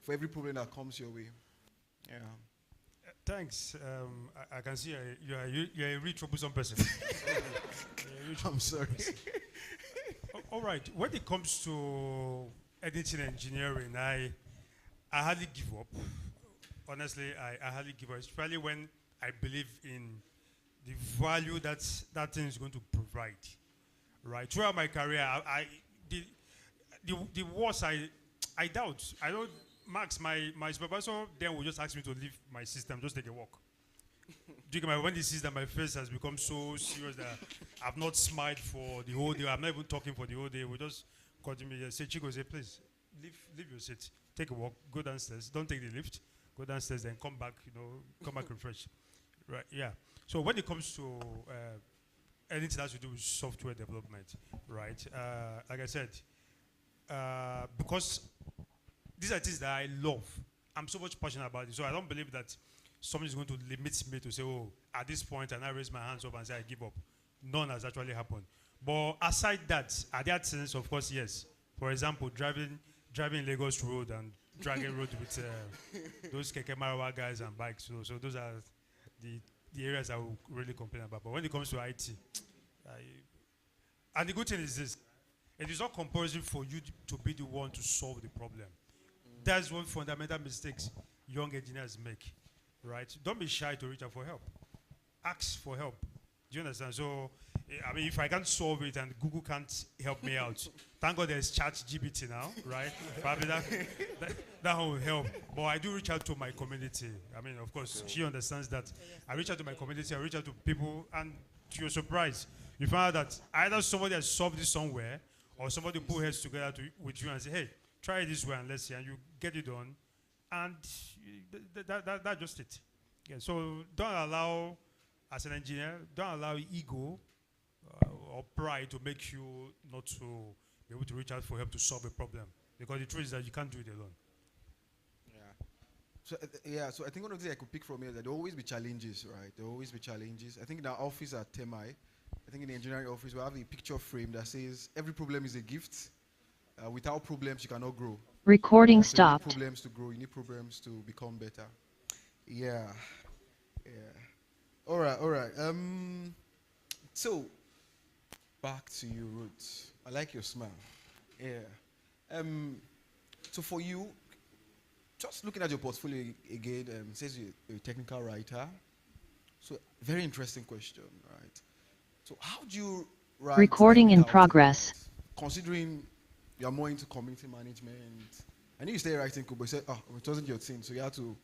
for every problem that comes your way. Yeah. Thanks. I can see you're a really troublesome person. You're a really I'm troublesome sorry. person. All right. When it comes to editing engineering, I hardly give up. Honestly, I hardly give up, especially when I believe in the value that thing is going to provide. Right. Throughout my career, the, the worst I doubt. I don't. Max, my supervisor then will just ask me to leave my system, just take a walk. Do you get my when he sees that my face has become so serious that I've not smiled for the whole day, I'm not even talking for the whole day, we just call me and say, Chico, say, please, leave your seat, take a walk, go downstairs, don't take the lift, go downstairs, then come back, come back refreshed. Right, yeah. So when it comes to anything that has to do with software development, right? Like I said, because these are things that I love. I'm so much passionate about it. So I don't believe that someone is going to limit me to say, oh, at this point, and I raise my hands up and say I give up. None has actually happened. But aside that, are there things, of course, yes. For example, driving Lagos road and dragging road with those Keke Marawa guys and bikes. So those are the, the areas I will really complain about. But when it comes to IT, and the good thing is this, it is not compulsory for you to be the one to solve the problem. That's one fundamental mistakes young engineers make, right? Don't be shy to reach out for help. Ask for help. Do you understand? So, I mean, if I can't solve it and Google can't help me out, thank God there's ChatGPT now, right? Probably that will help. But I do reach out to my community. I mean, of course, she understands that. I reach out to my community, I reach out to people, and to your surprise, you find out that either somebody has solved this somewhere, or somebody put heads together with you and say, hey, try it this way and let's see, and you get it done, and that's just it. Yeah, so don't allow, as an engineer, don't allow ego or pride to make you not to be able to reach out for help to solve a problem. Because the truth is that you can't do it alone. Yeah. So yeah, so I think one of the things I could pick from here is that there will always be challenges, right? There will always be challenges. I think in our office at TMI, I think in the engineering office we have a picture frame that says every problem is a gift. Without problems, you cannot grow. Recording So you need stopped. problems to grow. You need problems to become better. Yeah, yeah. All right, all right. So back to you, Ruth. I like your smile. Yeah. So for you, just looking at your portfolio again, it says you're a technical writer. So very interesting question, right? So how do you write Recording in technical progress. things, considering you're more into community management? I knew you stay writing code, but you said, oh, it wasn't your thing, so you had to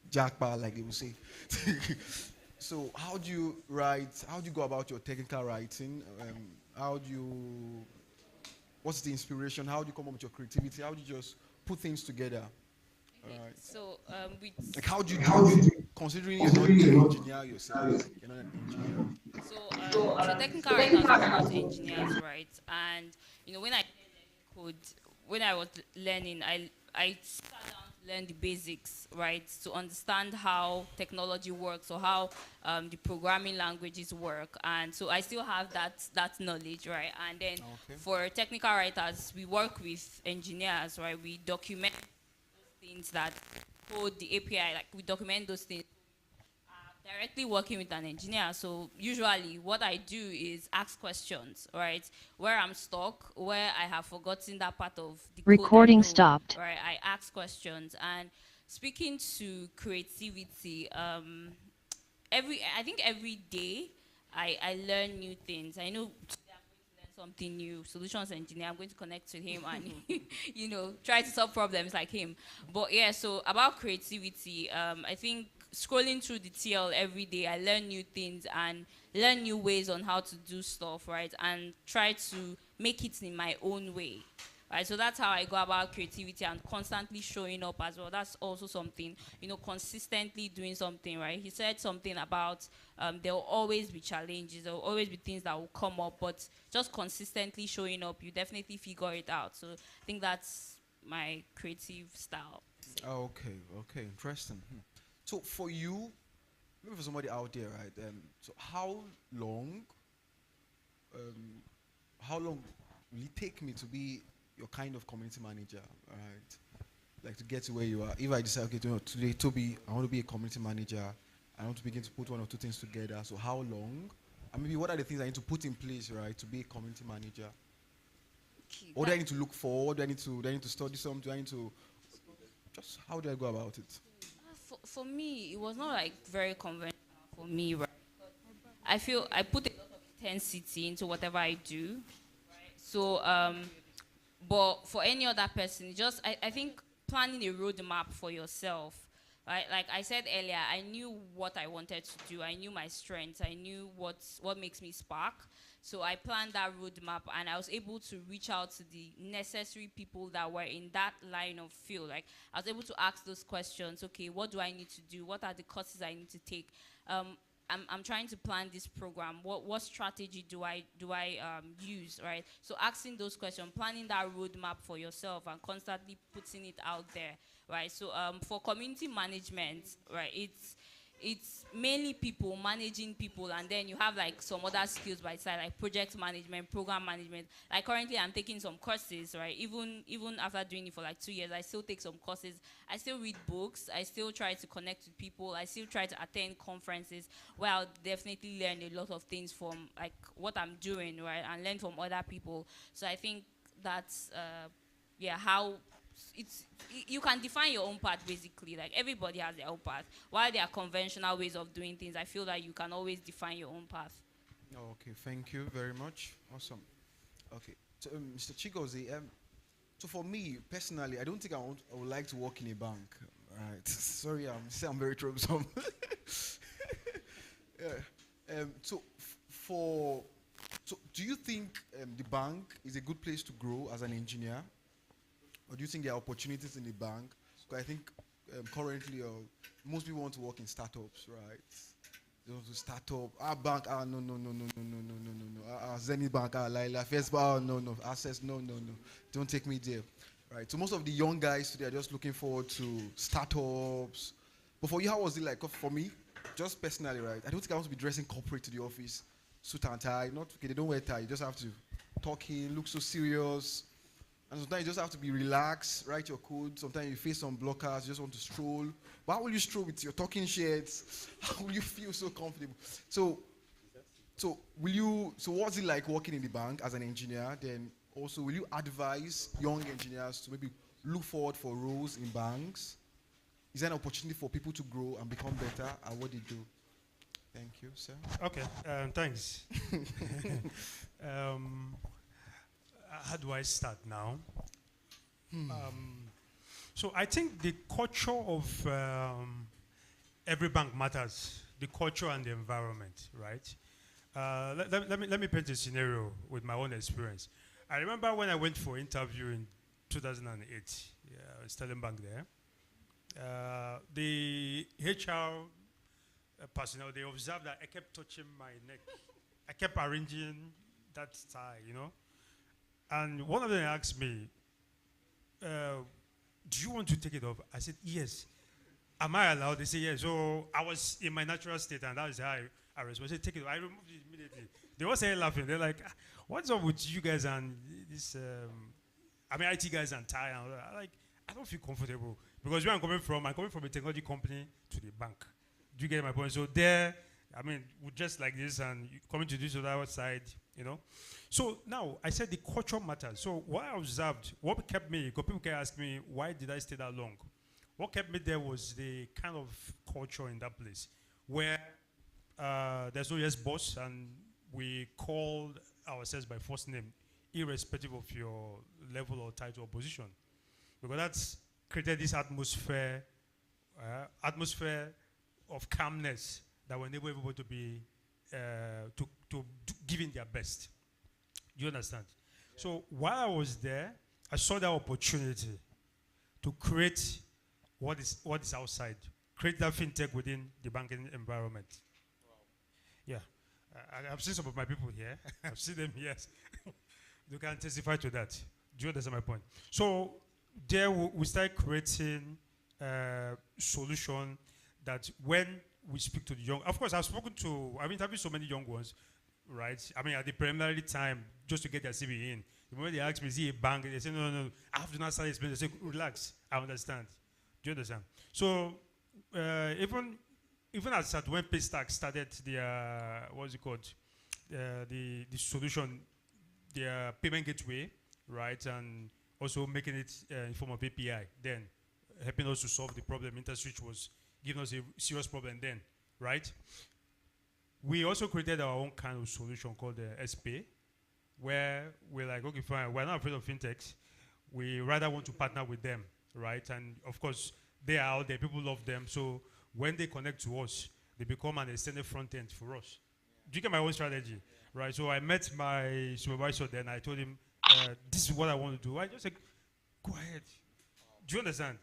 jackpot, like they would say. So how do you write? How do you go about your technical writing? How do you? What's the inspiration? How do you come up with your creativity? How do you just put things together? All Okay, right. so Like with how do you do it? Considering you're not an engineer yourself, you're not an engineer. so technical writers are not engineers, right? And when I code, when I was learning, I sat down to learn the basics, right? To understand how technology works or how the programming languages work, and so I still have that knowledge, right? And then Okay. for technical writers, we work with engineers, right? We document things that code the API, like we document those things directly working with an engineer. So usually what I do is ask questions, right? Where I'm stuck, where I have forgotten that part of the code I Recording know, stopped. right? I ask questions. And speaking to creativity, I think every day I learn new things. I know today I'm going to learn something new. Solutions engineer, I'm going to connect to him and try to solve problems like him. But yeah, so about creativity, I think scrolling through the TL every day, I learn new things and learn new ways on how to do stuff, right? And try to make it in my own way. Right, so that's how I go about creativity and constantly showing up as well. That's also something, consistently doing something, right? He said something about there will always be challenges, there will always be things that will come up, but just consistently showing up, you definitely figure it out. So I think that's my creative style. Okay, okay, interesting. So for you, maybe for somebody out there, right? So long, um, how long will it take me to be your kind of community manager, right? like to get to where you are? If I decide, okay, today, Toby, I want to be a community manager. I want to begin to put one or two things together. So how long? And maybe what are the things I need to put in place, right, to be a community manager? Okay, What do I need to look for? What do I need to study something? Do I need to just how do I go about it? for me, it was not like very conventional for me, right? I feel I put a lot of intensity into whatever I do. So, but for any other person, just I think planning a roadmap for yourself, right? Like I said earlier, I knew what I wanted to do. I knew my strengths. I knew what makes me spark. So I planned that roadmap, and I was able to reach out to the necessary people that were in that line of field. Like I was able to ask those questions. Okay, what do I need to do? What are the courses I need to take? I'm trying to plan this program. What strategy do I use, right? So asking those questions, planning that roadmap for yourself, and constantly putting it out there, right? So for community management, right, it's mainly people managing people, and then you have like some other skills by side, like project management, program management. Like currently I'm taking some courses, right? Even after doing it for like 2 years, I still take some courses. I still read books. I still try to connect with people. I still try to attend conferences where I'll definitely learn a lot of things from like what I'm doing, right, and learn from other people. So I think that's yeah, how it's you can define your own path basically. Like everybody has their own path. While there are conventional ways of doing things, I feel like you can always define your own path. Oh, okay, thank you very much. Awesome. Okay, so, Mr. Chigozie, so for me personally, I don't think I would like to work in a bank. Right? Sorry, I'm very troublesome. Yeah. So do you think the bank is a good place to grow as an engineer? Or do you think there are opportunities in the bank? Because I think currently most people want to work in startups, right? They want to start up. Our bank, no. Zenith Bank, Laila, First Bank, no. Access, no. Don't take me there, right? So most of the young guys today are just looking forward to startups. But for you, how was it like? 'Cause for me, just personally, right? I don't think I want to be dressing corporate to the office, suit and tie. Not okay. They don't wear tie. You just have to talk in, look so serious. And sometimes you just have to be relaxed, write your code. Sometimes you face some blockers, you just want to stroll. But how will you stroll with your talking shirts? How will you feel so comfortable? So what's it like working in the bank as an engineer? Then also, will you advise young engineers to maybe look forward for roles in banks? Is there an opportunity for people to grow and become better at what they do? Thank you, sir. Okay, thanks. How do I start now? So I think the culture of every bank matters. The culture and the environment, right? Let me paint a scenario with my own experience. I remember when I went for interview in 2008, Sterling Bank there. The HR personnel, they observed that I kept touching my neck. I kept arranging that tie, And one of them asked me, do you want to take it off? I said, yes. Am I allowed? They said, yes. So I was in my natural state, and that is how I responded. I said, take it off. I removed it immediately. They all started laughing. They're like, what's up with you guys and this, IT guys and tie? And all that. I don't feel comfortable. Because where I'm coming from a technology company to the bank. Do you get my point? So there, we just like this, and coming to this other side, So now, I said the culture matters. So what I observed, what kept me, because people can ask me, why did I stay that long? What kept me there was the kind of culture in that place, where there's no yes boss, and we call ourselves by first name, irrespective of your level or title or position. Because that's created this atmosphere of calmness that will enable everybody to be, to give in their best. Do you understand? Yeah. So while I was there, I saw the opportunity to create what is outside, create that fintech within the banking environment. Wow. Yeah, I've seen some of my people here. I've seen them, yes. You can testify to that. Do you understand my point? So there we started creating a solution that when we speak to the young, of course, I've interviewed so many young ones, right? At the preliminary time, just to get their CV in, When they ask me, is it a bank? They say, no, no, no. I have to not start explaining. They say, relax. I understand. Do you understand? So even as at when Paystack started their what's it called, the solution, their payment gateway, right, and also making it in form of API, then helping us to solve the problem. InterSwitch was giving us a serious problem then, right? We also created our own kind of solution called the SPay, where we're like, okay, fine, we're not afraid of fintechs. We rather want to partner with them, right? And of course, they are out there, people love them. So when they connect to us, they become an extended front end for us. Do you get my own strategy? Right? So I met my supervisor then. I told him, this is what I want to do. I just said, go ahead. Do you understand?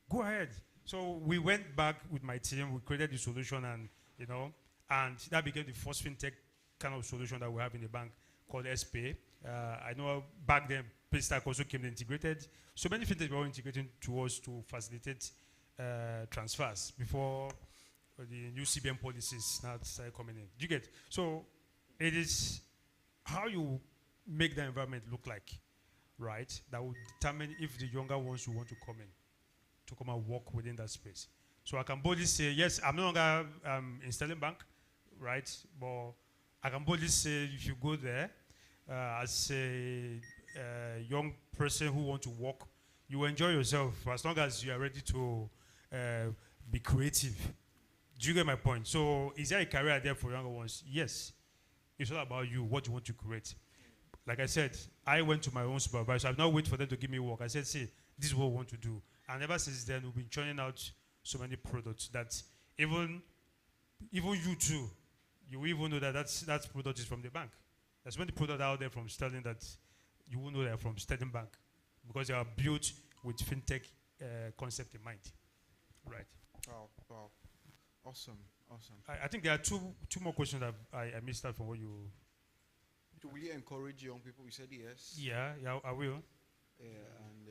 Go ahead. So we went back with my team. We created the solution, and and that became the first fintech kind of solution that we have in the bank called SPay. I know back then Paystack also came integrated. So many fintechs were integrating to us to facilitate transfers before the new CBN policies now started coming in. Do you get? So it is how you make the environment look like, right? That will determine if the younger ones who want to come in, to come and work within that space. So I can boldly say, yes, I'm no longer in Sterling Bank, right? But I can boldly say if you go there as a young person who want to work, you enjoy yourself as long as you are ready to be creative. Do you get my point? So is there a career there for younger ones? Yes. It's all about you, what you want to create. Like I said, I went to my own supervisor. I've not waited for them to give me work. I said, see, this is what we want to do. And ever since then, we've been churning out so many products that even you too, you even know that that product is from the bank. There's many products out there from Sterling that you will know they're from Sterling Bank because they are built with fintech concept in mind. Right. Wow, wow. Awesome, awesome. I think there are two more questions that I missed out from what you... So will you encourage young people? You said yes. Yeah, I will. Yeah, and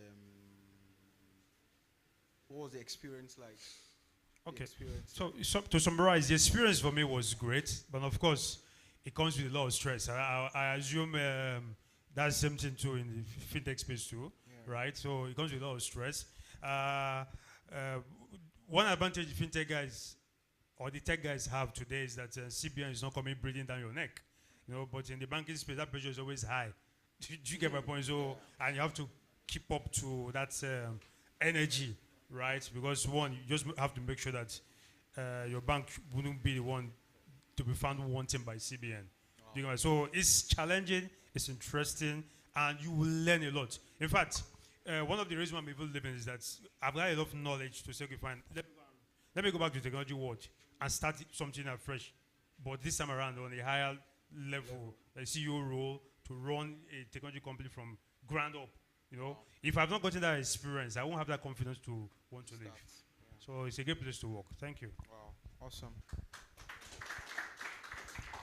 what was the experience like? Okay. Experience. So to summarize, the experience for me was great, but of course, it comes with a lot of stress. I assume that's same thing too in the fintech space too, right? So it comes with a lot of stress. One advantage the fintech guys or the tech guys have today is that CBN is not coming breathing down your neck, But in the banking space, that pressure is always high. Do you get my point? So, and you have to keep up to that energy, right? Because one, you just have to make sure that your bank wouldn't be the one to be found wanting by CBN. Do you know? So it's challenging, it's interesting, and you will learn a lot. In fact, one of the reasons I'm even living is that I've got a lot of knowledge to say, okay, fine, let me go back to the technology world and start something afresh. But this time around on a higher level, a CEO role to run a technology company from ground up. If I've not gotten that experience, I won't have that confidence to want to leave. Yeah. So it's a great place to work. Thank you. Wow, awesome.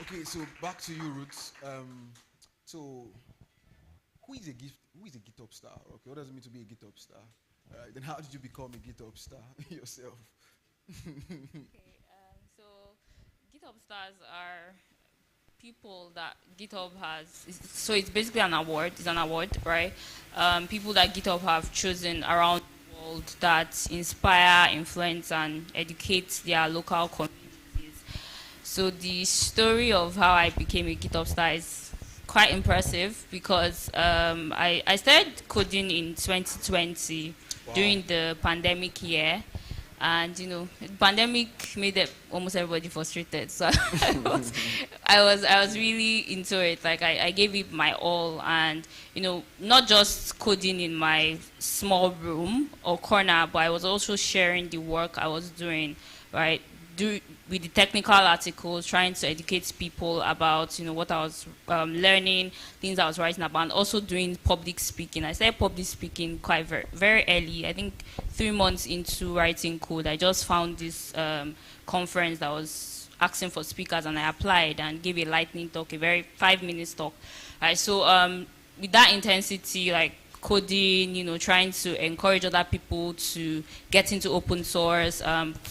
Okay, so back to you, Roots. So who is a GitHub star? Okay, what does it mean to be a GitHub star? Then how did you become a GitHub star yourself? So GitHub stars are people that GitHub has. So it's basically an award. It's an award, right? People that GitHub have chosen around the world that inspire, influence, and educate their local communities. So the story of how I became a GitHub star is quite impressive because I started coding in 2020 during the pandemic year. And the pandemic made almost everybody frustrated. So I was really into it. Like I gave it my all, and not just coding in my small room or corner, but I was also sharing the work I was doing, right? With the technical articles, trying to educate people about what I was learning, things I was writing about, and also doing public speaking. I started public speaking quite very early. I think 3 months into writing code, I just found this conference that was asking for speakers, and I applied and gave a lightning talk, a very 5 minutes talk. Right, so with that intensity, like coding, trying to encourage other people to get into open source,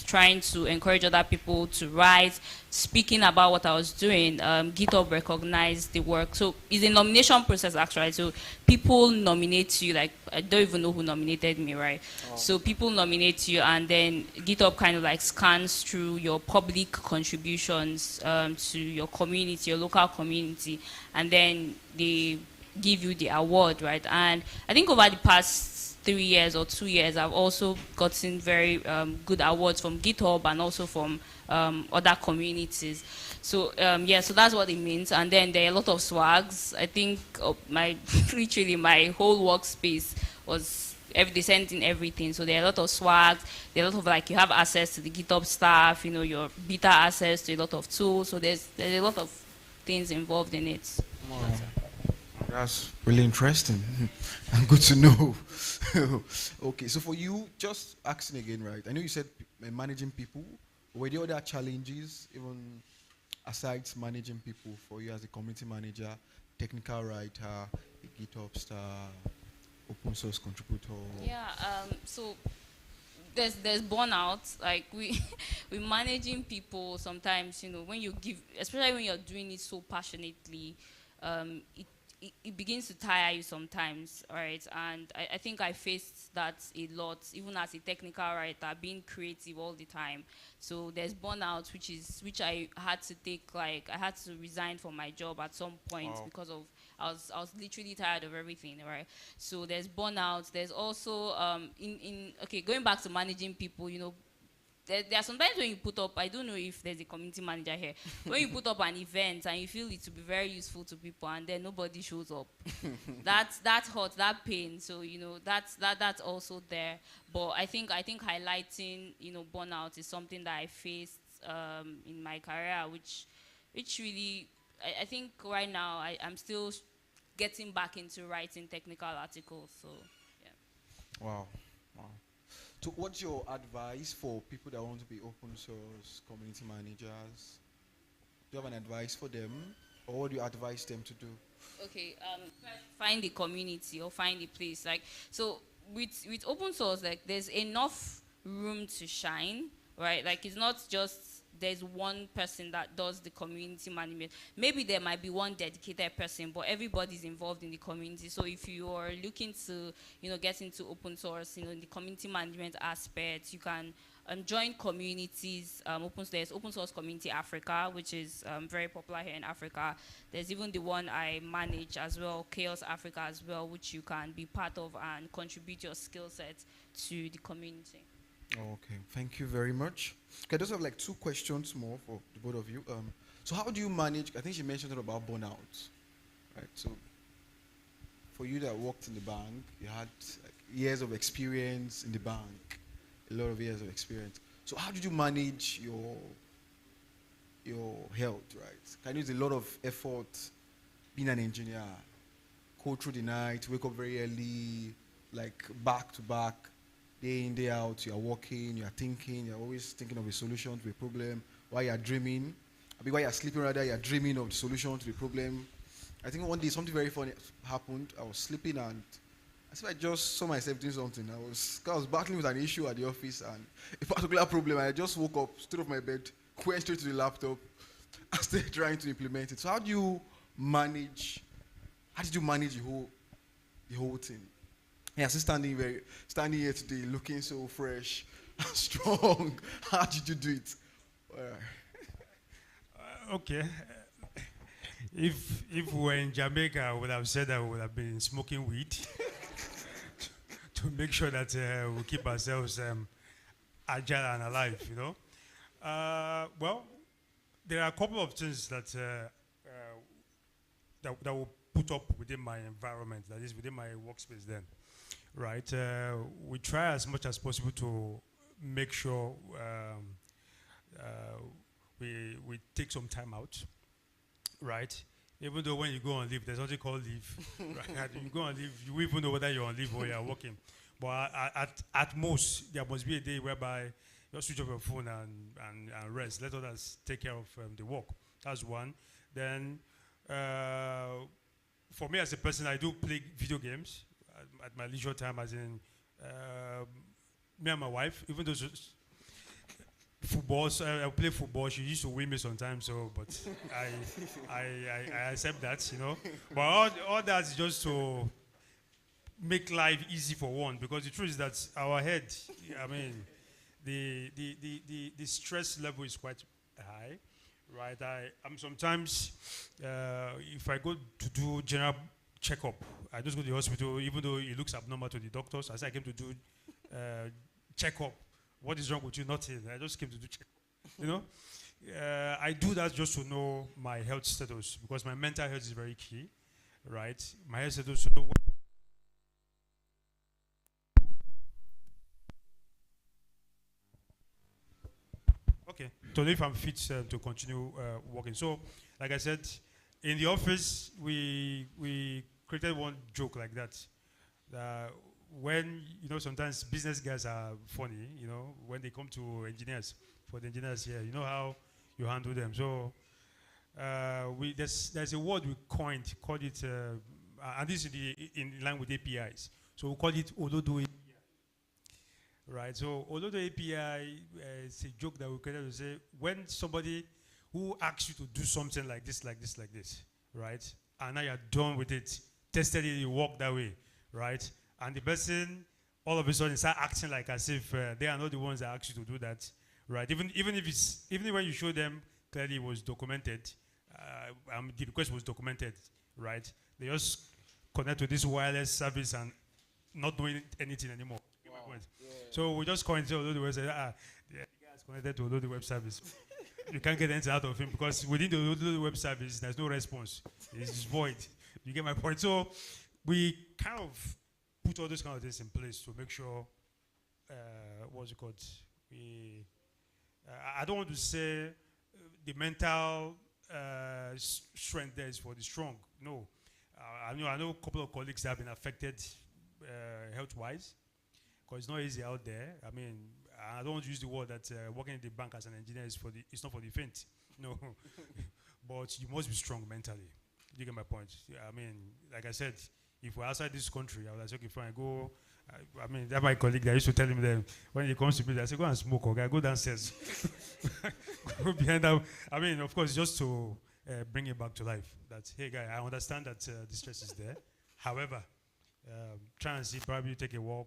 trying to encourage other people to write, speaking about what I was doing. GitHub recognized the work. So it's a nomination process, actually. So people nominate you, like, I don't even know who nominated me, right? Oh. So people nominate you, and then GitHub kind of like scans through your public contributions to your community, your local community, and then they give you the award, right? And I think over the past 3 years or 2 years, I've also gotten very good awards from GitHub and also from other communities. So yeah, so that's what it means. And then there are a lot of swags. I think literally my whole workspace was they sent in everything. So there are a lot of swags. There are a lot of, like, you have access to the GitHub staff. Your beta access to a lot of tools. So there's a lot of things involved in it. Wow. That's really interesting and good to know. Okay, so for you, just asking again, right? I know you said managing people. Were there other challenges, even aside managing people, for you as a community manager, technical writer, a GitHub star, open source contributor? Yeah. So there's burnout. Like, we managing people sometimes. When you give, especially when you're doing it so passionately, it begins to tire you sometimes, all right? And I think I faced that a lot, even as a technical writer, being creative all the time. So there's burnout, which I had to take, like, I had to resign from my job at some point. Wow. Because of I was literally tired of everything, right? So there's burnout. There's also okay, going back to managing people, there are sometimes when you put up, I don't know if there's a community manager here, when you put up an event and you feel it to be very useful to people and then nobody shows up. That's hurt, that pain. So, that's also there. But I think highlighting, burnout is something that I faced in my career, which really, I think right now I'm still getting back into writing technical articles. So, yeah. Wow. Wow. So what's your advice for people that want to be open source community managers? Do you have an advice for them, or what do you advise them to do? Okay, find the community or find the place. Like, so with open source, like, there's enough room to shine, right? Like, it's not just there's one person that does the community management. Maybe there might be one dedicated person, but everybody's involved in the community. So if you are looking to, get into open source, in the community management aspect, you can join communities. There's Open Source Community Africa, which is very popular here in Africa. There's even the one I manage as well, Chaos Africa as well, which you can be part of and contribute your skill set to the community. Okay, thank you very much. Okay, I just have like 2 questions more for the both of you. So how do you manage, I think she mentioned about burnout, right? So for you that worked in the bank, you had like years of experience in the bank, a lot of years of experience. So how did you manage your health, right? Can use a lot of effort being an engineer, go through the night, wake up very early, like back to back, day in, day out, you're working, you're thinking, you're always thinking of a solution to a problem, while you're dreaming. I mean, while you're sleeping rather, you're dreaming of the solution to the problem. I think one day something very funny happened. I was sleeping and I just saw myself doing something. I was battling with an issue at the office and a particular problem. I just woke up, stood off my bed, went straight to the laptop, and started trying to implement it. So how did you manage the whole thing? Yeah, so standing here today, looking so fresh and strong. How did you do it? Okay. If we were in Jamaica, I would have said I would have been smoking weed to make sure that we keep ourselves agile and alive, well, there are a couple of things that that will put up within my environment, that is within my workspace then. Right, we try as much as possible to make sure we take some time out, right? Even though when you go on leave, there's something called leave. Right? You go on leave, you even know whether you're on leave or you're working. But at most, there must be a day whereby you switch off your phone and rest. Let others take care of the work. That's one. Then, for me as a person, I do play video games. at my leisure time, as in me and my wife, even though football, so I play football. She used to win me sometimes, so but I accept that, you know. But all that is just to make life easy for one, because the truth is that our head, I mean, the stress level is quite high, right? I'm sometimes, if I go to do general checkup, I just go to the hospital, even though it looks abnormal to the doctors. I say I came to do checkup. What is wrong with you? Nothing. I just came to do checkup. You know, I do that just to know my health status, because my mental health is very key, right? My health status to know. Okay, to know if I'm fit to continue working. So, like I said, in the office, we created one joke like that. Uh, when, you know, sometimes business guys are funny, you know, when they come to engineers, for the engineers here, you know how you handle them. So there's a word we coined, called it, and this is in line with APIs. So we call it Olodo API, right? So Olodo API is a joke that we created to say, when somebody who asks you to do something like this, like this, like this, right? And now you're done with it, tested it, you walk that way, right? And the person all of a sudden start acting like as if they are not the ones that asked you to do that, right? Even when you show them clearly it was documented, the request was documented, right? They just connect to this wireless service and not doing anything anymore. Wow. Yeah. So we just connect to the web service. The guy is connected to the web service. You can't get anything out of him, because within the web service there's no response. It's void. You get my point? So we kind of put all those kind of things in place to make sure, what's it called? I don't want to say the mental strength there is for the strong. No. I know a couple of colleagues that have been affected health-wise, because it's not easy out there. I mean, I don't want to use the word that working in the bank as an engineer it's not for the faint. No. But you must be strong mentally. You get my point? I mean, like I said, if we're outside this country, I was like, okay, fine, go. I mean, that's my colleague that used to tell him that when he comes to me, I say, go and smoke, okay, go downstairs. Go behind that. I mean, of course, just to bring it back to life. That, hey, guy, I understand that the stress is there. However, try and see, probably take a walk,